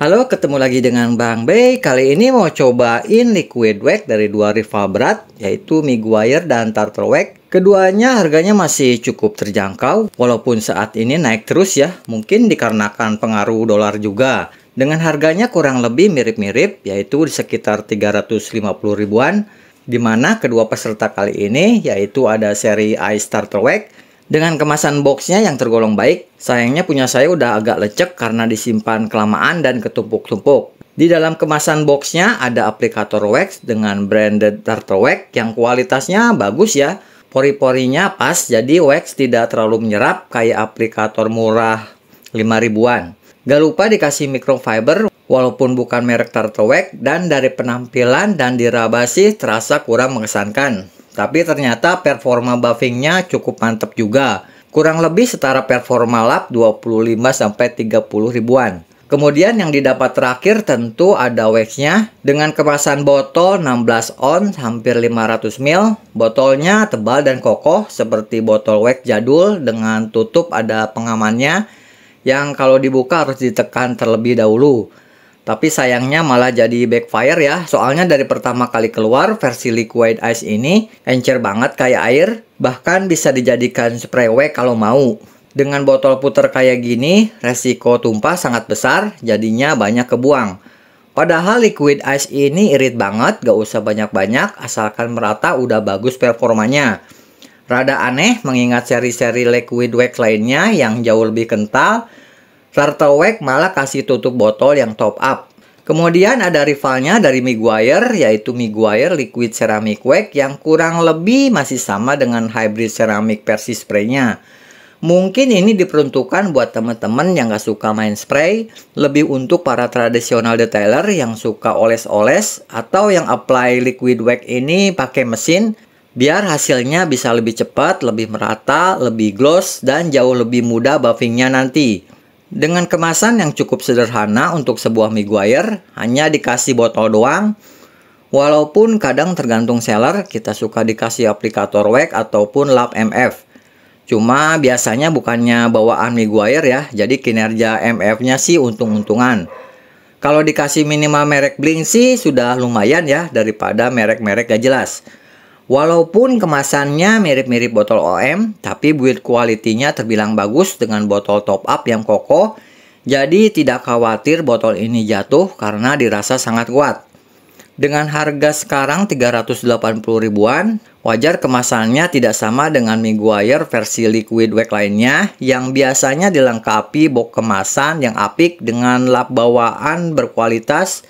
Halo, ketemu lagi dengan Bang Bey. Kali ini mau cobain liquid wax dari dua rival berat, yaitu Meguiar dan Turtlewax. Keduanya harganya masih cukup terjangkau, walaupun saat ini naik terus ya. Mungkin dikarenakan pengaruh dolar juga. Dengan harganya kurang lebih mirip-mirip, yaitu di sekitar 350 ribuan. Dimana kedua peserta kali ini, yaitu ada seri Ice Turtlewax dengan kemasan boxnya yang tergolong baik. Sayangnya punya saya udah agak lecek karena disimpan kelamaan dan ketumpuk-tumpuk. Di dalam kemasan boxnya ada aplikator wax dengan branded Turtlewax yang kualitasnya bagus ya. Pori-porinya pas, jadi wax tidak terlalu menyerap kayak aplikator murah 5 ribuan. Gak lupa dikasih microfiber walaupun bukan merek Turtlewax, dan dari penampilan dan diraba sih terasa kurang mengesankan. Tapi ternyata performa buffingnya cukup mantep juga. Kurang lebih setara performa lap 25-30 ribuan. Kemudian yang didapat terakhir tentu ada waxnya. Dengan kemasan botol 16 ounce hampir 500 ml. Botolnya tebal dan kokoh seperti botol wax jadul dengan tutup ada pengamannya. Yang kalau dibuka harus ditekan terlebih dahulu. Tapi sayangnya malah jadi backfire ya. Soalnya dari pertama kali keluar versi liquid ice ini encer banget kayak air. Bahkan bisa dijadikan spray wax kalau mau. Dengan botol puter kayak gini, resiko tumpah sangat besar. Jadinya banyak kebuang. Padahal liquid ice ini irit banget. Gak usah banyak-banyak. Asalkan merata udah bagus performanya. Rada aneh mengingat seri-seri liquid wax lainnya yang jauh lebih kental. Turtlewax malah kasih tutup botol yang top up. Kemudian ada rivalnya dari Meguiar, yaitu Meguiar Liquid Ceramic Wax yang kurang lebih masih sama dengan hybrid ceramic versi spraynya. Mungkin ini diperuntukkan buat teman-teman yang gak suka main spray, lebih untuk para tradisional detailer yang suka oles-oles, atau yang apply liquid wax ini pakai mesin, biar hasilnya bisa lebih cepat, lebih merata, lebih gloss, dan jauh lebih mudah buffingnya nanti. Dengan kemasan yang cukup sederhana untuk sebuah Meguiar, hanya dikasih botol doang. Walaupun kadang tergantung seller, kita suka dikasih aplikator wax ataupun lap MF. Cuma biasanya bukannya bawaan Meguiar ya, jadi kinerja MF-nya sih untung-untungan. Kalau dikasih minimal merek bling sih sudah lumayan ya, daripada merek-merek gak jelas. Walaupun kemasannya mirip-mirip botol OM, tapi build quality-nya terbilang bagus dengan botol top up yang kokoh. Jadi tidak khawatir botol ini jatuh karena dirasa sangat kuat. Dengan harga sekarang 380 ribuan, wajar kemasannya tidak sama dengan Meguiar versi liquid wax lainnya yang biasanya dilengkapi box kemasan yang apik dengan lap bawaan berkualitas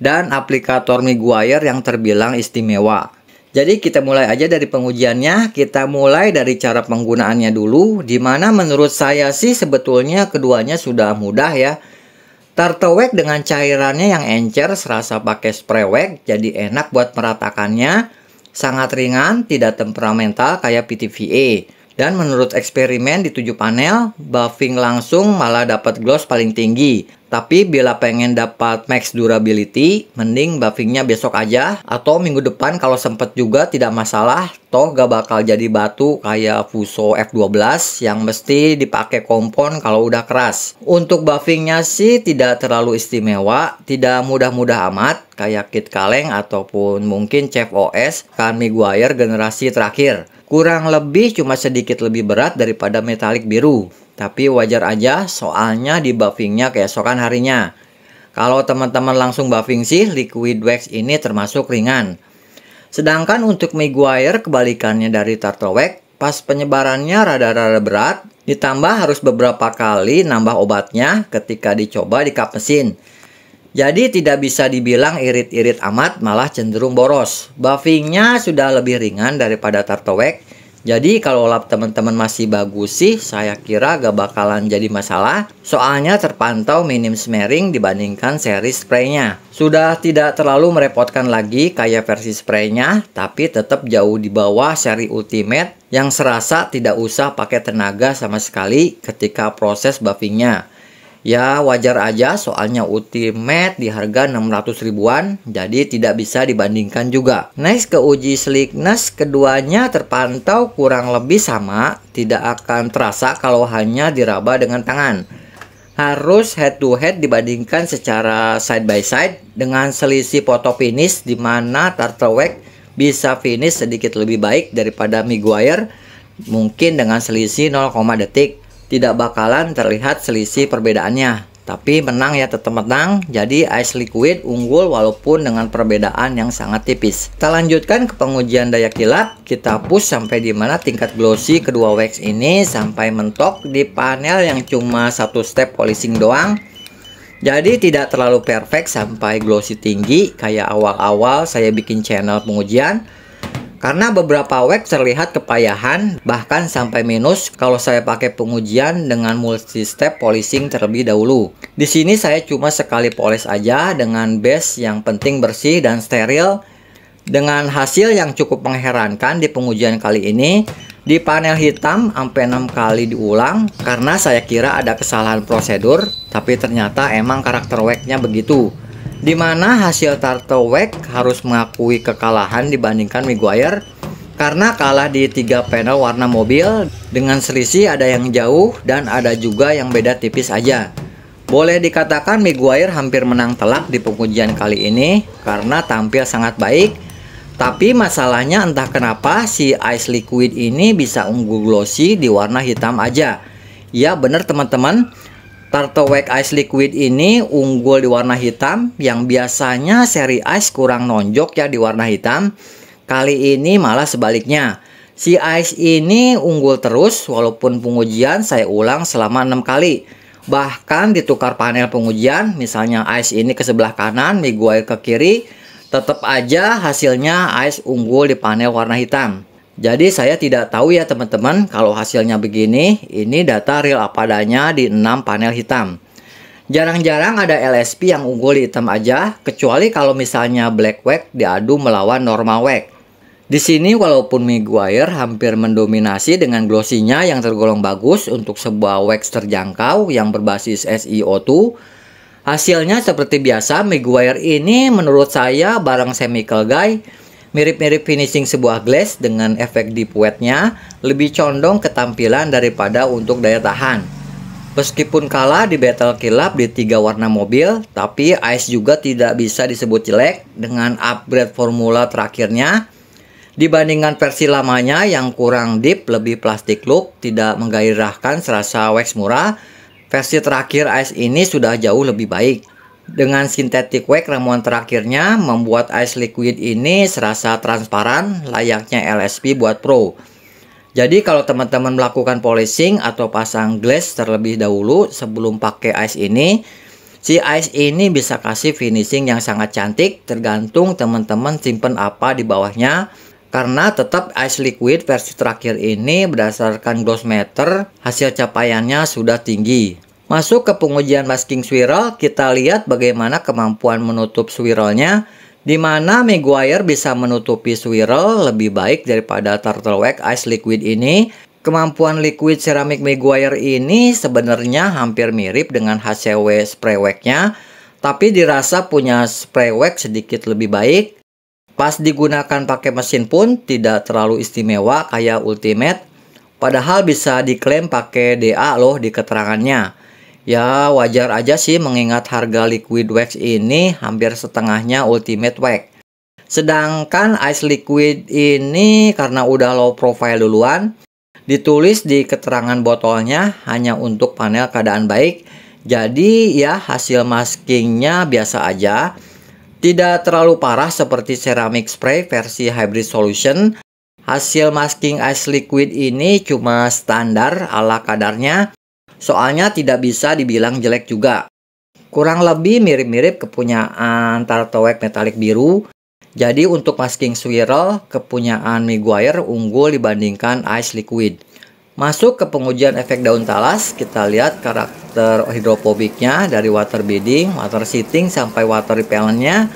dan aplikator Meguiar yang terbilang istimewa. Jadi kita mulai aja dari pengujiannya. Kita mulai dari cara penggunaannya dulu, dimana menurut saya sih sebetulnya keduanya sudah mudah ya. Turtlewax dengan cairannya yang encer serasa pakai spray wax, jadi enak buat meratakannya. Sangat ringan, tidak temperamental kayak PTVA. Dan menurut eksperimen di 7 panel, buffing langsung malah dapat gloss paling tinggi. Tapi bila pengen dapat max durability, mending buffingnya besok aja. Atau minggu depan kalau sempet juga tidak masalah. Toh gak bakal jadi batu kayak Fuso F12 yang mesti dipakai kompon kalau udah keras. Untuk buffingnya sih tidak terlalu istimewa. Tidak mudah-mudah amat kayak Kit Kaleng ataupun mungkin Chef OS kan Meguiar generasi terakhir. Kurang lebih cuma sedikit lebih berat daripada metalik biru. Tapi wajar aja soalnya di buffingnya keesokan harinya. Kalau teman-teman langsung buffing sih liquid wax ini termasuk ringan. Sedangkan untuk Meguiar kebalikannya dari Turtlewax, pas penyebarannya rada-rada berat. Ditambah harus beberapa kali nambah obatnya ketika dicoba di kap mesin. Jadi tidak bisa dibilang irit-irit amat, malah cenderung boros. Buffingnya sudah lebih ringan daripada Turtlewax. Jadi kalau lap teman-teman masih bagus sih, saya kira gak bakalan jadi masalah. Soalnya terpantau minim smearing dibandingkan seri spraynya. Sudah tidak terlalu merepotkan lagi kayak versi spraynya, tapi tetap jauh di bawah seri Ultimate yang serasa tidak usah pakai tenaga sama sekali ketika proses buffingnya. Ya wajar aja soalnya Ultimate di harga 600 ribuan, jadi tidak bisa dibandingkan juga. Next ke uji sleekness, keduanya terpantau kurang lebih sama, tidak akan terasa kalau hanya diraba dengan tangan. harus head to head dibandingkan secara side by side dengan selisih foto finish di mana Turtlewack bisa finish sedikit lebih baik daripada Meguiar, mungkin dengan selisih 0, detik. Tidak bakalan terlihat selisih perbedaannya, tapi menang ya, tetap menang. Jadi Ice Liquid unggul walaupun dengan perbedaan yang sangat tipis. Kita lanjutkan ke pengujian daya kilap. Kita push sampai di mana tingkat glossy kedua wax ini sampai mentok di panel yang cuma satu step polishing doang. Jadi tidak terlalu perfect sampai glossy tinggi kayak awal-awal saya bikin channel pengujian. Karena beberapa wax terlihat kepayahan, bahkan sampai minus kalau saya pakai pengujian dengan multi step polishing terlebih dahulu. Di sini saya cuma sekali polish aja dengan base yang penting bersih dan steril. Dengan hasil yang cukup mengherankan di pengujian kali ini, di panel hitam sampai 6 kali diulang karena saya kira ada kesalahan prosedur, tapi ternyata emang karakter wax-nya begitu. Dimana hasil Turtlewack harus mengakui kekalahan dibandingkan Meguiar karena kalah di 3 panel warna mobil dengan selisih ada yang jauh dan ada juga yang beda tipis aja. Boleh dikatakan Meguiar hampir menang telak di pengujian kali ini karena tampil sangat baik, tapi masalahnya entah kenapa si Ice Liquid ini bisa unggul glossy di warna hitam aja. Ya bener teman-teman, Turtlewack Ice Liquid ini unggul di warna hitam yang biasanya seri Ice kurang nonjok ya di warna hitam. Kali ini malah sebaliknya. Si Ice ini unggul terus walaupun pengujian saya ulang selama 6 kali. Bahkan ditukar panel pengujian, misalnya Ice ini ke sebelah kanan, Meguiar ke kiri, tetap aja hasilnya Ice unggul di panel warna hitam. Jadi saya tidak tahu ya teman-teman kalau hasilnya begini. Ini data real apa adanya di 6 panel hitam. Jarang-jarang ada LSP yang unggul di hitam aja, kecuali kalau misalnya black wax diadu melawan normal wax. Di sini walaupun Meguiar hampir mendominasi dengan glossinya yang tergolong bagus untuk sebuah wax terjangkau yang berbasis SiO2, hasilnya seperti biasa Meguiar ini menurut saya bareng Chemical Guy mirip-mirip finishing sebuah glass dengan efek deep wet-nya, lebih condong ketampilan daripada untuk daya tahan. Meskipun kalah di battle kilap di 3 warna mobil, tapi Ice juga tidak bisa disebut jelek dengan upgrade formula terakhirnya. Dibandingkan versi lamanya yang kurang deep, lebih plastik look, tidak menggairahkan serasa wax murah, versi terakhir Ice ini sudah jauh lebih baik. Dengan synthetic wax ramuan terakhirnya membuat Ice Liquid ini serasa transparan layaknya LSP buat pro. Jadi kalau teman-teman melakukan polishing atau pasang glass terlebih dahulu sebelum pakai Ice ini, si Ice ini bisa kasih finishing yang sangat cantik tergantung teman-teman simpen apa di bawahnya. Karena tetap Ice Liquid versi terakhir ini berdasarkan gloss meter hasil capaiannya sudah tinggi. Masuk ke pengujian masking swirl, kita lihat bagaimana kemampuan menutup swirlnya, di mana Meguiar bisa menutupi swirl lebih baik daripada Turtlewack Ice Liquid ini. Kemampuan liquid ceramic Meguiar ini sebenarnya hampir mirip dengan HCW spray wax-nya, tapi dirasa punya spray wax sedikit lebih baik. Pas digunakan pakai mesin pun tidak terlalu istimewa kayak Ultimate, padahal bisa diklaim pakai DA loh di keterangannya. Ya wajar aja sih mengingat harga liquid wax ini hampir setengahnya Ultimate Wax. Sedangkan Ice Liquid ini karena udah low profile duluan, ditulis di keterangan botolnya hanya untuk panel keadaan baik. Jadi ya hasil maskingnya biasa aja. Tidak terlalu parah seperti ceramic spray versi hybrid solution. Hasil masking Ice Liquid ini cuma standar ala kadarnya. Soalnya tidak bisa dibilang jelek juga. Kurang lebih mirip-mirip kepunyaan Turtlewack metalik biru. Jadi untuk masking swirl, kepunyaan Meguiar unggul dibandingkan Ice Liquid. Masuk ke pengujian efek daun talas, kita lihat karakter hidropobiknya dari water beading, water seating sampai water repellentnya.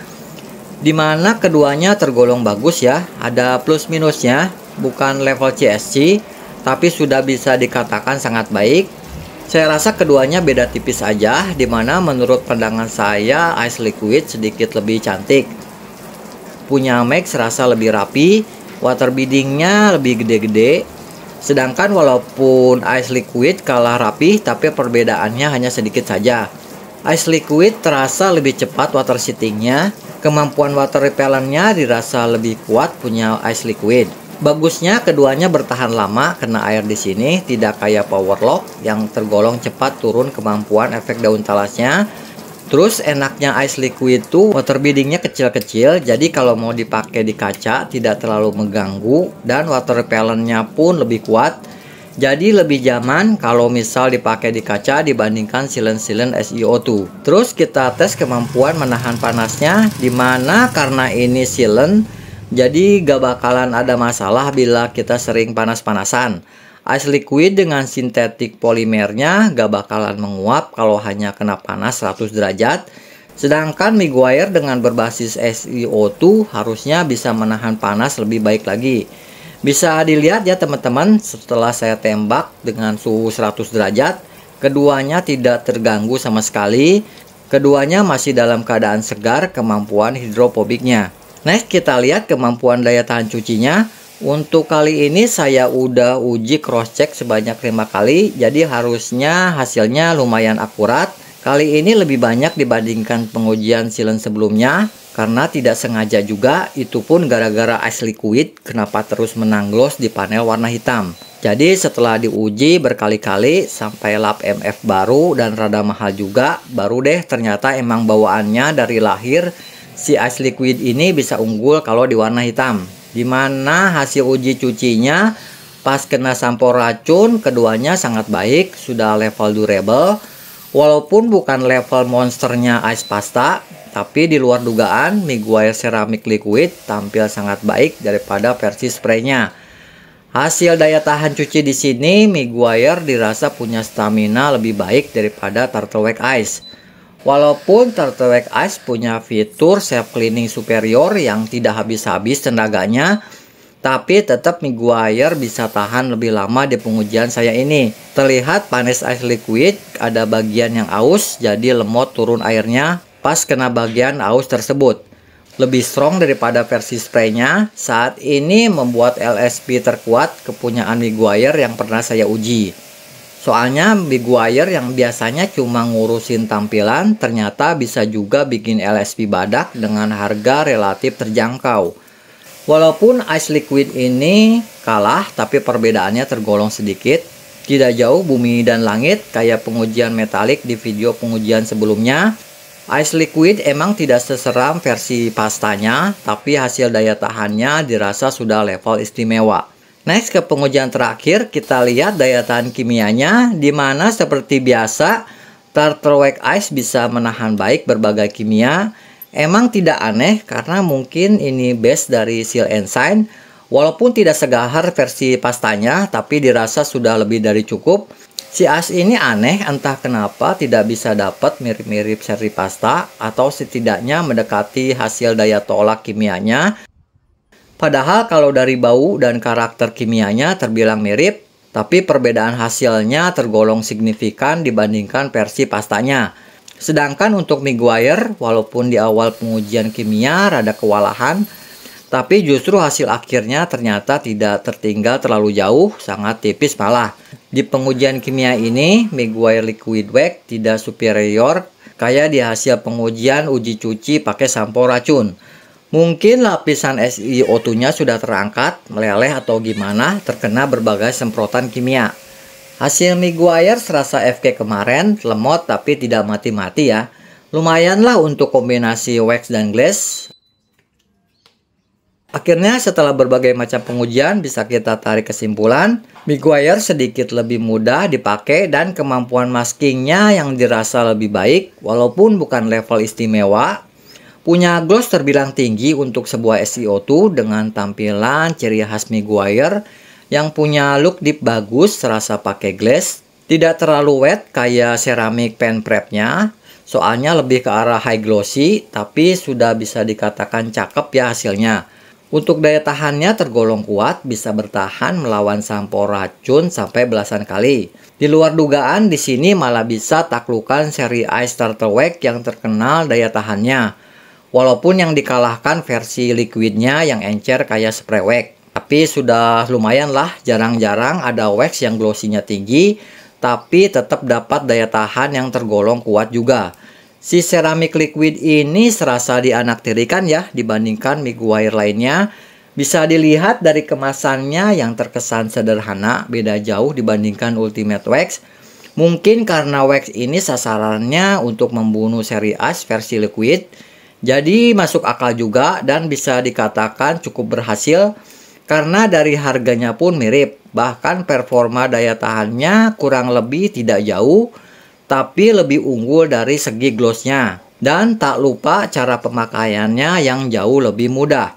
Dimana keduanya tergolong bagus ya, ada plus minusnya, bukan level CSC, tapi sudah bisa dikatakan sangat baik. Saya rasa keduanya beda tipis aja, dimana menurut pandangan saya Ice Liquid sedikit lebih cantik. Punya Max serasa lebih rapi, water beadingnya lebih gede-gede. Sedangkan walaupun Ice Liquid kalah rapih, tapi perbedaannya hanya sedikit saja. Ice Liquid terasa lebih cepat water sheetingnya, kemampuan water repellentnya dirasa lebih kuat punya Ice Liquid. Bagusnya keduanya bertahan lama kena air di sini, tidak kayak Power Lock yang tergolong cepat turun kemampuan efek daun talasnya. Terus enaknya Ice Liquid itu water beadingnya kecil-kecil, jadi kalau mau dipakai di kaca tidak terlalu mengganggu, dan water repellentnya pun lebih kuat. Jadi lebih nyaman kalau misal dipakai di kaca dibandingkan Silen SiO2. Terus kita tes kemampuan menahan panasnya, dimana karena ini Silen, jadi gak bakalan ada masalah bila kita sering panas-panasan. Ice Liquid dengan sintetik polimernya gak bakalan menguap kalau hanya kena panas 100 derajat. Sedangkan Meguiar dengan berbasis SiO2 harusnya bisa menahan panas lebih baik lagi. Bisa dilihat ya teman-teman, setelah saya tembak dengan suhu 100 derajat, keduanya tidak terganggu sama sekali. Keduanya masih dalam keadaan segar kemampuan hidropobiknya. Next kita lihat kemampuan daya tahan cucinya. Untuk kali ini saya udah uji cross check sebanyak 5 kali, jadi harusnya hasilnya lumayan akurat. Kali ini lebih banyak dibandingkan pengujian Silen sebelumnya, karena tidak sengaja juga, itu pun gara-gara Ice Liquid kenapa terus menang gloss di panel warna hitam. Jadi setelah diuji berkali-kali sampai lap MF baru dan rada mahal juga, baru deh ternyata emang bawaannya dari lahir si Ice Liquid ini bisa unggul kalau di warna hitam. Dimana hasil uji cucinya pas kena sampo racun keduanya sangat baik, sudah level durable. Walaupun bukan level monsternya Ice Pasta, tapi di luar dugaan Meguiar Ceramic Liquid tampil sangat baik daripada versi spraynya. Hasil daya tahan cuci di sini Meguiar dirasa punya stamina lebih baik daripada Turtleneck Ice. Walaupun Turtleneck Ice punya fitur self cleaning superior yang tidak habis-habis tenaganya, tapi tetap Meguiar bisa tahan lebih lama di pengujian saya ini. Terlihat panas Ice Liquid ada bagian yang aus, jadi lemot turun airnya pas kena bagian aus tersebut. Lebih strong daripada versi spraynya. Saat ini membuat LSP terkuat kepunyaan Meguiar yang pernah saya uji. Soalnya Meguiar yang biasanya cuma ngurusin tampilan ternyata bisa juga bikin LSP badak dengan harga relatif terjangkau. Walaupun Ice Liquid ini kalah, tapi perbedaannya tergolong sedikit. Tidak jauh bumi dan langit kayak pengujian metalik di video pengujian sebelumnya. Ice Liquid emang tidak seseram versi pastanya, tapi hasil daya tahannya dirasa sudah level istimewa. Next ke pengujian terakhir, kita lihat daya tahan kimianya, dimana seperti biasa Turtleneck Ice bisa menahan baik berbagai kimia. Emang tidak aneh karena mungkin ini base dari Seal & Shine. Walaupun tidak segahar versi pastanya, tapi dirasa sudah lebih dari cukup. Si Ice ini aneh, entah kenapa tidak bisa dapat mirip-mirip seri pasta atau setidaknya mendekati hasil daya tolak kimianya. Padahal kalau dari bau dan karakter kimianya terbilang mirip, tapi perbedaan hasilnya tergolong signifikan dibandingkan versi pastanya. Sedangkan untuk Meguiar, walaupun di awal pengujian kimia rada kewalahan, tapi justru hasil akhirnya ternyata tidak tertinggal terlalu jauh, sangat tipis malah. Di pengujian kimia ini, Meguiar Liquid Wax tidak superior kayak di hasil pengujian uji cuci pakai sampo racun. Mungkin lapisan SiO2-nya sudah terangkat, meleleh atau gimana, terkena berbagai semprotan kimia. Hasil Meguiar serasa FK kemarin, lemot tapi tidak mati-mati ya. Lumayan lah untuk kombinasi wax dan glass. Akhirnya setelah berbagai macam pengujian bisa kita tarik kesimpulan, Meguiar sedikit lebih mudah dipakai dan kemampuan maskingnya yang dirasa lebih baik, walaupun bukan level istimewa. Punya gloss terbilang tinggi untuk sebuah SiO2 dengan tampilan ciri khas Meguiar yang punya look deep bagus serasa pakai glass. Tidak terlalu wet kayak ceramic pen prep-nya, soalnya lebih ke arah high glossy, tapi sudah bisa dikatakan cakep ya hasilnya. Untuk daya tahannya tergolong kuat, bisa bertahan melawan sampo racun sampai belasan kali. Di luar dugaan di sini malah bisa taklukan seri Ice Turtleneck yang terkenal daya tahannya. Walaupun yang dikalahkan versi liquidnya yang encer kayak spray wax. Tapi sudah lumayan lah, jarang-jarang ada wax yang glossinya tinggi, tapi tetap dapat daya tahan yang tergolong kuat juga. Si ceramic liquid ini serasa dianaktirikan ya dibandingkan Meguiar lainnya. Bisa dilihat dari kemasannya yang terkesan sederhana, beda jauh dibandingkan Ultimate Wax. Mungkin karena wax ini sasarannya untuk membunuh seri Ice versi liquid, jadi masuk akal juga dan bisa dikatakan cukup berhasil karena dari harganya pun mirip. Bahkan performa daya tahannya kurang lebih tidak jauh, tapi lebih unggul dari segi glossnya. Dan tak lupa cara pemakaiannya yang jauh lebih mudah.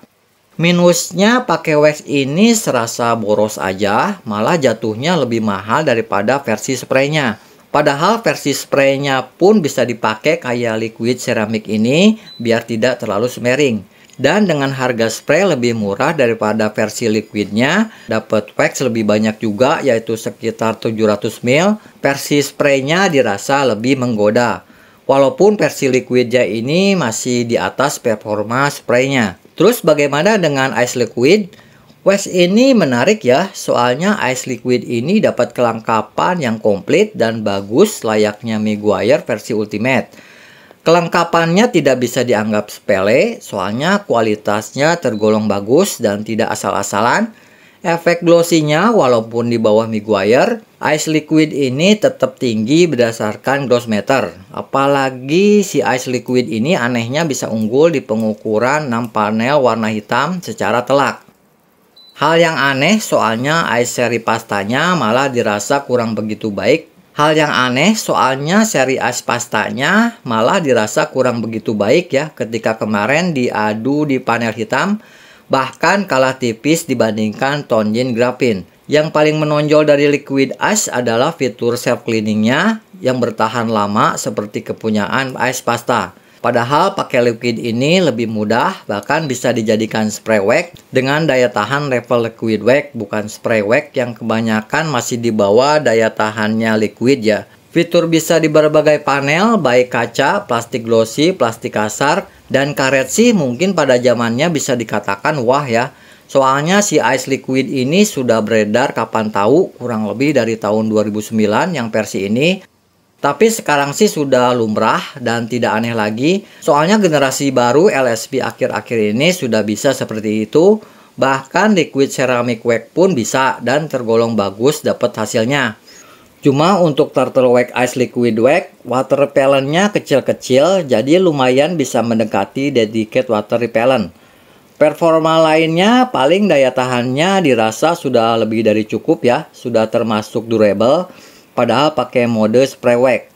Minusnya pakai wax ini serasa boros aja, malah jatuhnya lebih mahal daripada versi spraynya. Padahal versi spraynya pun bisa dipakai kayak liquid ceramic ini biar tidak terlalu smering. Dan dengan harga spray lebih murah daripada versi liquidnya, dapat wax lebih banyak juga yaitu sekitar 700 ml. Versi spraynya dirasa lebih menggoda. Walaupun versi liquidnya ini masih di atas performa spraynya. Terus bagaimana dengan Ice Liquid? Wax ini menarik ya, soalnya Ice Liquid ini dapat kelengkapan yang komplit dan bagus layaknya Meguiar versi Ultimate. Kelengkapannya tidak bisa dianggap sepele, soalnya kualitasnya tergolong bagus dan tidak asal-asalan. Efek glossinya walaupun di bawah Meguiar, Ice Liquid ini tetap tinggi berdasarkan glossmeter. Apalagi si Ice Liquid ini anehnya bisa unggul di pengukuran 6 panel warna hitam secara telak. Hal yang aneh soalnya Ice seri pastanya malah dirasa kurang begitu baik. Hal yang aneh soalnya seri Ice pastanya malah dirasa kurang begitu baik ya ketika kemarin diadu di panel hitam. Bahkan kalah tipis dibandingkan Tonjin Graphene. Yang paling menonjol dari Liquid Ice adalah fitur self cleaningnya yang bertahan lama seperti kepunyaan Ice Pasta. Padahal pakai liquid ini lebih mudah, bahkan bisa dijadikan spray wax dengan daya tahan level liquid wax, bukan spray wax yang kebanyakan masih di bawah daya tahannya liquid ya. Fitur bisa di berbagai panel, baik kaca, plastik glossy, plastik kasar, dan karet sih mungkin pada zamannya bisa dikatakan wah ya. Soalnya si Ice Liquid ini sudah beredar kapan tahu, kurang lebih dari tahun 2009 yang versi ini. Tapi sekarang sih sudah lumrah dan tidak aneh lagi. Soalnya generasi baru LSP akhir-akhir ini sudah bisa seperti itu. Bahkan liquid ceramic wax pun bisa dan tergolong bagus dapat hasilnya. Cuma untuk turtle wax Ice Liquid Wax, water repellentnya kecil-kecil, jadi lumayan bisa mendekati dedicated water repellent. Performa lainnya paling daya tahannya dirasa sudah lebih dari cukup ya, sudah termasuk durable, padahal pakai mode spray wax.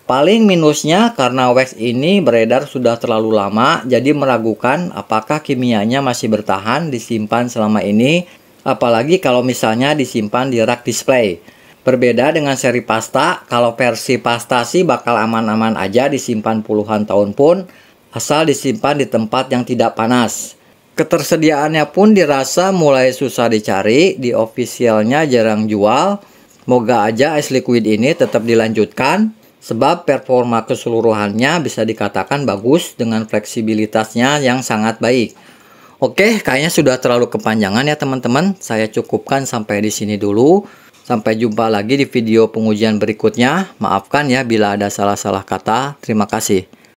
Paling minusnya karena wax ini beredar sudah terlalu lama, jadi meragukan apakah kimianya masih bertahan disimpan selama ini, apalagi kalau misalnya disimpan di rak display. Berbeda dengan seri pasta, kalau versi pasta sih bakal aman-aman aja disimpan puluhan tahun pun, asal disimpan di tempat yang tidak panas. Ketersediaannya pun dirasa mulai susah dicari, di officialnya jarang jual. Moga aja Ice Liquid ini tetap dilanjutkan, sebab performa keseluruhannya bisa dikatakan bagus dengan fleksibilitasnya yang sangat baik. Oke, kayaknya sudah terlalu kepanjangan ya teman-teman, saya cukupkan sampai di sini dulu. Sampai jumpa lagi di video pengujian berikutnya. Maafkan ya bila ada salah-salah kata. Terima kasih.